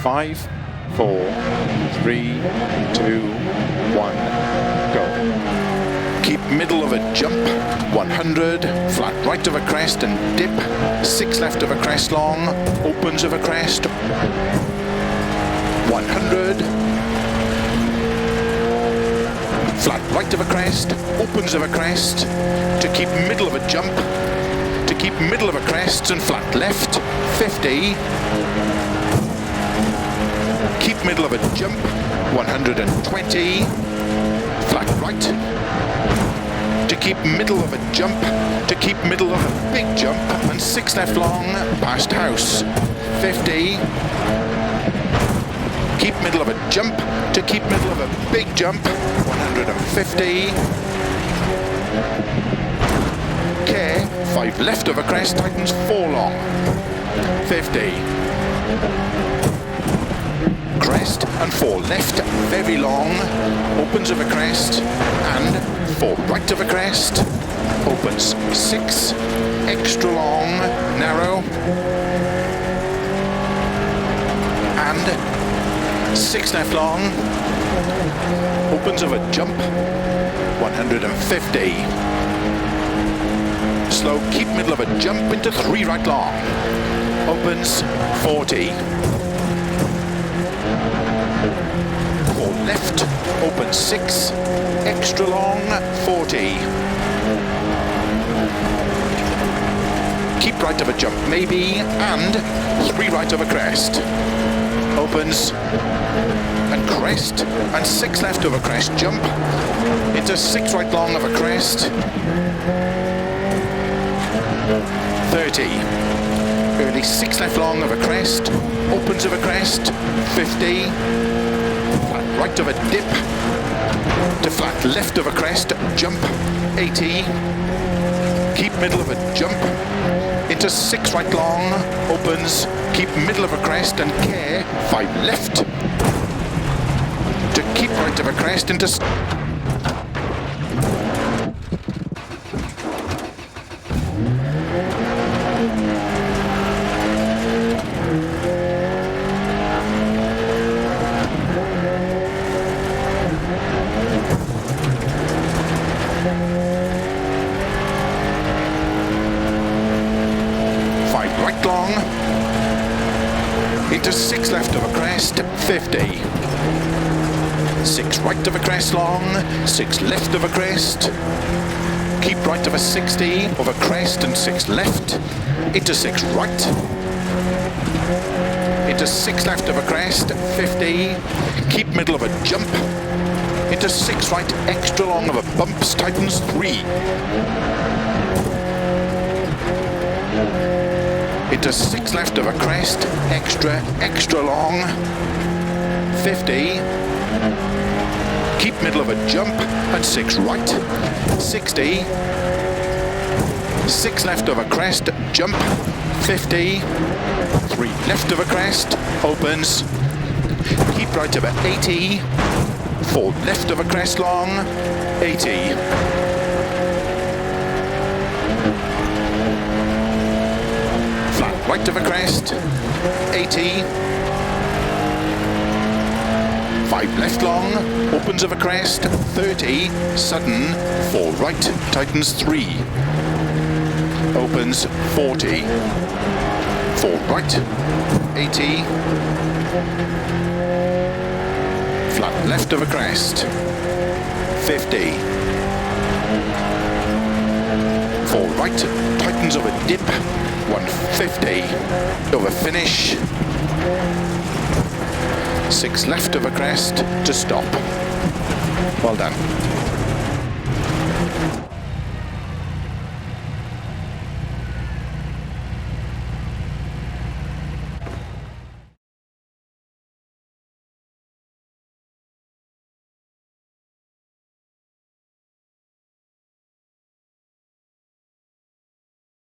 5, 4, 3, 2, 1, go. Keep middle of a jump, 100, flat right of a crest and dip, 6 left of a crest long, opens of a crest, 100, flat right of a crest, opens of a crest, to keep middle of a jump, to keep middle of a crest and flat left, 50, keep middle of a jump, 120, flat right, to keep middle of a jump, to keep middle of a big jump, and 6 left long, past house, 50, keep middle of a jump, to keep middle of a big jump, 150, care, 5 left of a crest, tightens 4 long, 50, crest and 4 left, very long, opens of a crest, and 4 right of a crest, opens 6, extra long, narrow, and 6 left long, opens of a jump, 150, slow, keep middle of a jump into 3 right long, opens 40, 4 left, open 6, extra long, 40. Keep right of a jump maybe, and 3 right of a crest. Opens, and crest, and 6 left of a crest, jump, into 6 right long of a crest, 30. Early 6 left long of a crest, opens of a crest, 50, flat right of a dip, to flat left of a crest, jump, 80, keep middle of a jump, into 6 right long, opens, keep middle of a crest and care, 5 left, to keep right of a crest into 5 right long, into 6 left of a crest, 50, 6 right of a crest long, 6 left of a crest, keep right of a 60 of a crest and 6 left, into 6 right, into 6 left of a crest, 50, keep middle of a jump, into 6 right extra long of a bumps, tightens 3, into 6 left of a crest, extra long, 50, keep middle of a jump, and 6 right, 60, 6 left of a crest, jump, 50, 3 left of a crest, opens, keep right of a 80, 4 left of a crest long, 80, flat right of a crest, 80, 5 left long, opens of a crest, 30, sudden, 4 right, tightens 3, opens 40, 4 right, 80, flat left of a crest, 50, 4 right, tightens of a dip, 150, over finish, 6 left of a crest to stop. Well done.